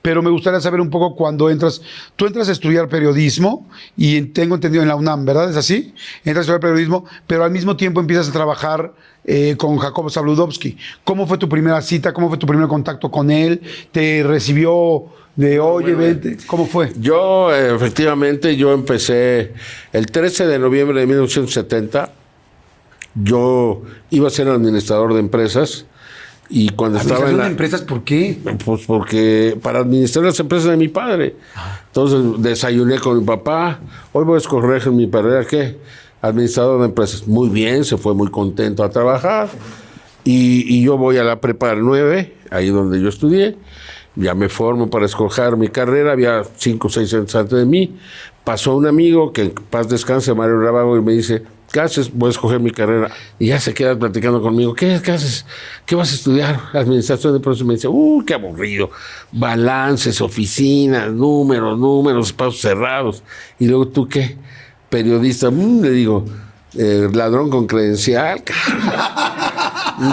pero me gustaría saber un poco cuando entras. Tú entras a estudiar periodismo y tengo entendido en la UNAM, ¿verdad? ¿Es así? Entras a estudiar periodismo, pero al mismo tiempo empiezas a trabajar con Jacobo Zabludovsky. ¿Cómo fue tu primera cita? ¿Cómo fue tu primer contacto con él? ¿Te recibió de, oye, vente? ¿Cómo fue? Yo, efectivamente, yo empecé el 13 de noviembre de 1970. Yo iba a ser administrador de empresas y cuando estaba en de empresas, ¿por qué? Pues porque para administrar las empresas de mi padre. Entonces desayuné con mi papá. Hoy voy a escoger en mi carrera, ¿qué? Administrador de empresas. Muy bien, se fue muy contento a trabajar. Y yo voy a la prepa 9, ahí donde yo estudié. Ya me formo para escoger mi carrera. Había 5 o 6 años antes de mí. Pasó un amigo que en paz descanse, Mario Rábago, y me dice: ¿qué haces? Voy a escoger mi carrera. Y ya se queda platicando conmigo. ¿Qué haces? ¿Qué vas a estudiar? Administración de empresas. Me dice: qué aburrido. Balances, oficinas, números, espacios cerrados. Y luego, ¿tú qué? Periodista. Le digo: ladrón con credencial.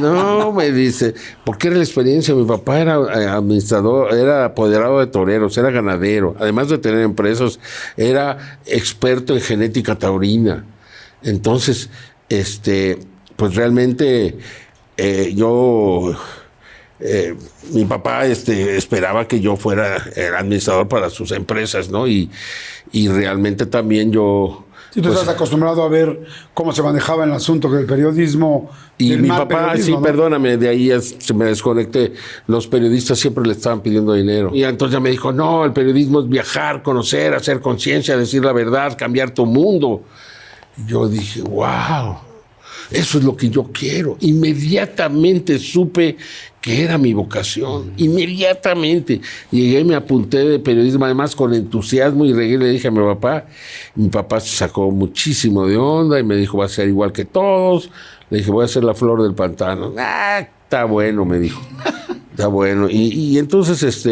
No, me dice, porque era la experiencia. Mi papá era administrador, era apoderado de toreros, era ganadero. Además de tener empresas, era experto en genética taurina. Entonces, pues realmente mi papá esperaba que yo fuera el administrador para sus empresas, ¿no? Y realmente también yo... Si tú estás acostumbrado a ver cómo se manejaba el asunto del periodismo. Y mi papá, sí, ¿no? Perdóname, de ahí se me desconecté. Los periodistas siempre le estaban pidiendo dinero. Y entonces ya me dijo: no, el periodismo es viajar, conocer, hacer conciencia, decir la verdad, cambiar tu mundo. Y yo dije: wow, eso es lo que yo quiero. Inmediatamente supe que era mi vocación. Inmediatamente llegué y me apunté de periodismo, además con entusiasmo, y le dije a mi papá. Mi papá se sacó muchísimo de onda y me dijo: va a ser igual que todos. Le dije: voy a ser la flor del pantano. Está bueno, me dijo. Está bueno. Y entonces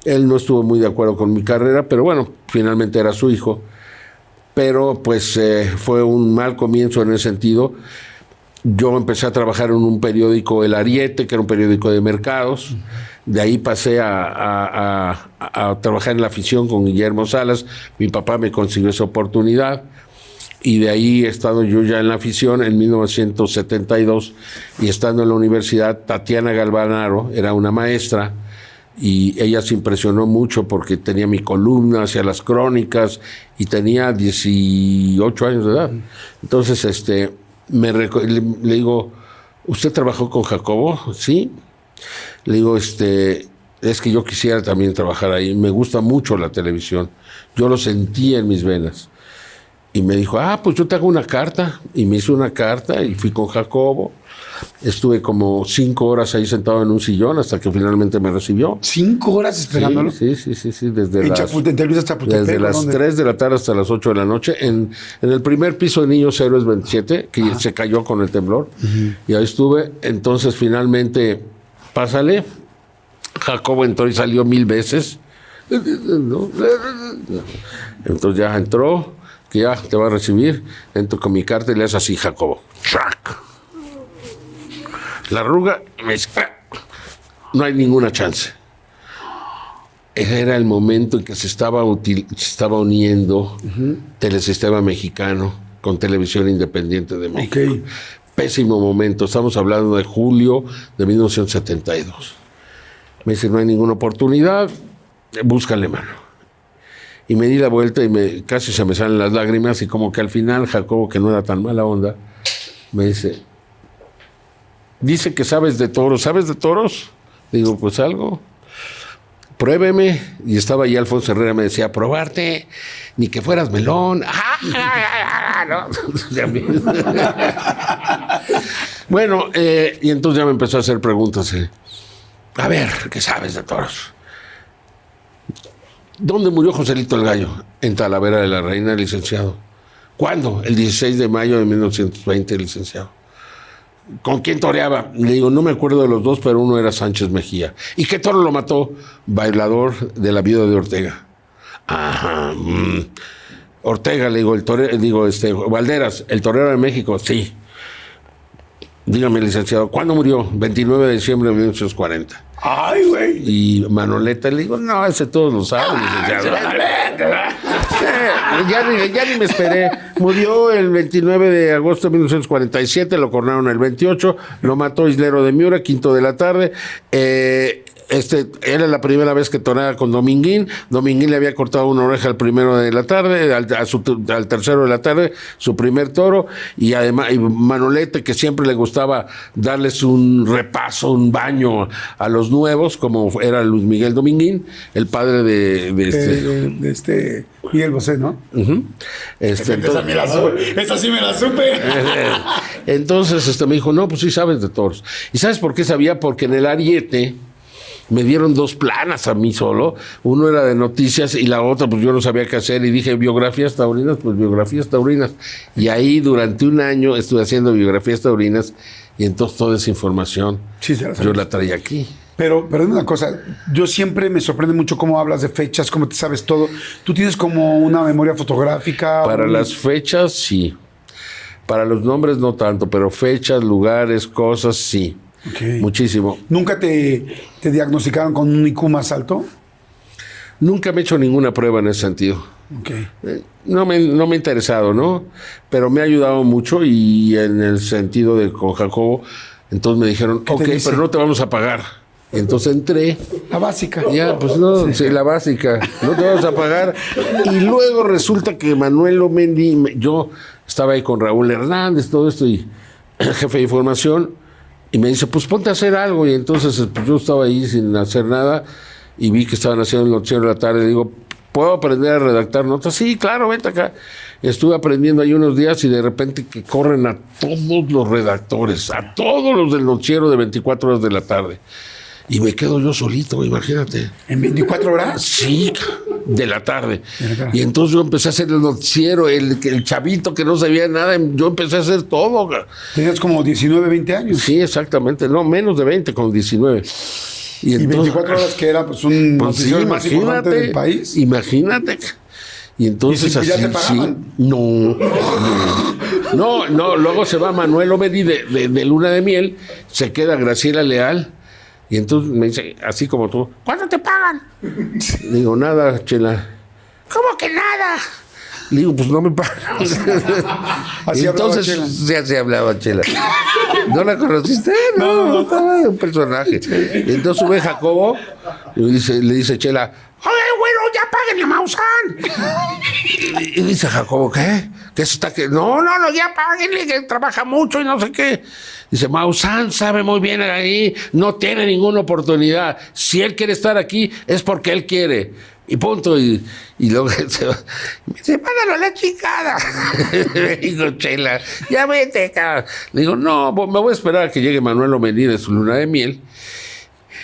él no estuvo muy de acuerdo con mi carrera, pero bueno, finalmente era su hijo. Pero pues fue un mal comienzo en ese sentido. Yo empecé a trabajar en un periódico, El Ariete, que era un periódico de mercados. De ahí pasé a trabajar en la afición con Guillermo Salas. Mi papá me consiguió esa oportunidad. Y de ahí he estado yo ya en la afición en 1972. Y estando en la universidad, Tatiana Galvanaro era una maestra. Y ella se impresionó mucho porque tenía mi columna, hacía las crónicas, y tenía 18 años de edad. Entonces, le digo: ¿usted trabajó con Jacobo? Sí. Le digo: es que yo quisiera también trabajar ahí. Me gusta mucho la televisión. Yo lo sentía en mis venas. Y me dijo: pues yo te hago una carta. Y me hizo una carta y fui con Jacobo. Estuve como 5 horas ahí sentado en un sillón hasta que finalmente me recibió. ¿5 horas esperándolo? Sí. Desde desde las 3 de la tarde hasta las 8 de la noche. En el primer piso de Niños Héroes 27, que se cayó con el temblor. Y ahí estuve. Entonces finalmente, pásale. Jacobo entró y salió 1000 veces. Entonces ya entró, que ya te va a recibir. Entro con mi carta y le hace así: Jacobo. ¡Trac! La arruga, me dice: no hay ninguna chance. Era el momento en que se estaba uniendo Telesistema Mexicano con Televisión Independiente de México. Okay. Pésimo momento, estamos hablando de julio de 1972. Me dice: no hay ninguna oportunidad, búscale mano. Y me di la vuelta y casi se me salen las lágrimas, y como que al final Jacobo, que no era tan mala onda, me dice: dice que sabes de toros. ¿Sabes de toros? Digo: pues algo. Pruébeme. Y estaba ahí Alfonso Herrera, me decía: probarte, ni que fueras melón. ¿No? Bueno, y entonces ya me empezó a hacer preguntas. A ver, ¿qué sabes de toros? ¿Dónde murió Joselito el Gallo? En Talavera de la Reina, licenciado. ¿Cuándo? El 16 de mayo de 1920, licenciado. ¿Con quién toreaba? Le digo: no me acuerdo de los dos, pero uno era Sánchez Mejía. ¿Y qué toro lo mató? Bailador de la viuda de Ortega. Ajá. Ortega, le digo, Valderas, el torero de México. Sí. Dígame, licenciado, ¿cuándo murió? 29 de diciembre de 1940. Ay, güey. Y Manoleta le digo, no, ese todos lo saben, licenciado. Ya ni me esperé. Murió el 29 de agosto de 1947, lo coronaron el 28, lo mató Islero de Miura, 5 de la tarde. Era la primera vez que toreaba con Dominguín. Dominguín le había cortado una oreja al 1 de la tarde, al 3 de la tarde, su primer toro, y además Manolete, que siempre le gustaba darles un repaso, un baño a los nuevos, como era Luis Miguel Dominguín, el padre de Miguel Bosé, ¿no? Uh-huh. Esa sí me la supe. Entonces me dijo, no, pues sí sabes de toros. ¿Y sabes por qué sabía? Porque en el Ariete me dieron 2 planas a mí solo. Uno era de noticias y la otra, pues yo no sabía qué hacer. Y dije, biografías taurinas, pues biografías taurinas. Y ahí durante un año estuve haciendo biografías taurinas. Y entonces toda esa información yo la traía aquí. Pero dime una cosa, yo siempre me sorprende mucho cómo hablas de fechas, cómo te sabes todo. ¿Tú tienes como una memoria fotográfica? Para las fechas, sí. Para los nombres no tanto, pero fechas, lugares, cosas, sí. Okay. Muchísimo. ¿Nunca te diagnosticaron con un IQ más alto? Nunca me he hecho ninguna prueba en ese sentido. Okay. No me ha interesado, ¿no? Pero me ha ayudado mucho y en el sentido de con Jacobo, entonces me dijeron, ok, pero no te vamos a pagar. Entonces entré. La básica. Ya, pues no, sí, la básica. No te vamos a pagar. Y luego resulta que Manuel Omendi, yo estaba ahí con Raúl Hernández, todo esto, y el jefe de información, y me dice, pues ponte a hacer algo. Y entonces pues, yo estaba ahí sin hacer nada y vi que estaban haciendo el noticiero de la tarde. Y digo, ¿puedo aprender a redactar notas? Sí, claro, vente acá. Estuve aprendiendo ahí unos días y de repente que corren a todos los redactores, a todos los del noticiero de 24 horas de la tarde. Y me quedo yo solito, imagínate. ¿En 24 horas? Sí, de la tarde. Y entonces yo empecé a hacer el noticiero, el chavito que no sabía nada, yo empecé a hacer todo. Tenías como 19, 20 años. Sí, exactamente, no, menos de 20, como 19. Y entonces, 24 horas que era pues un noticiero más importante del país. Imagínate. Y entonces ¿Y ya te pagaban? No, luego se va Manuel Omendi de Luna de Miel, se queda Graciela Leal. Y entonces me dice, así como tú, ¿cuánto te pagan? Le digo, nada, Chela. ¿Cómo que nada? Le digo, pues no me pagan. Así entonces, hablaba Chela. Sí, así hablaba Chela. ¿No la conociste? No, estaba un personaje. Y entonces sube Jacobo y le dice Chela, oye, bueno, ya páguenle a Maussan. Y dice Jacobo, ¿qué? ¿Que eso está que? No, ya páguenle, que trabaja mucho y no sé qué. Dice, Maussan sabe muy bien ahí, no tiene ninguna oportunidad. Si él quiere estar aquí, es porque él quiere. Y punto. Y luego se va. Me dice, mándalo a la chingada. Le digo, Chela, ya vete, cabrón. Le digo, no, me voy a esperar a que llegue Manuel Omendi de su Luna de Miel.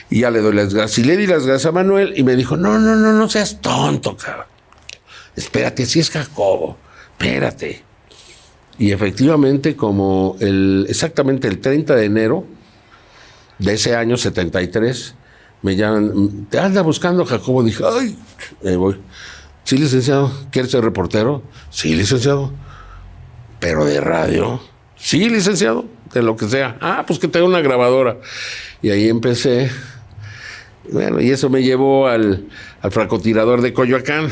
Y ya le doy las gracias. Y le di las gracias a Manuel y me dijo, no seas tonto, cabrón. Espérate, si es Jacobo, espérate. Y efectivamente, exactamente el 30 de enero de ese año 73, me llaman, ¿te anda buscando Jacobo? Dije, ay, ahí voy. Sí, licenciado, ¿quieres ser reportero? Sí, licenciado. ¿Pero de radio? Sí, licenciado, de lo que sea. Ah, pues que tengo una grabadora. Y ahí empecé. Bueno, y eso me llevó al francotirador de Coyoacán.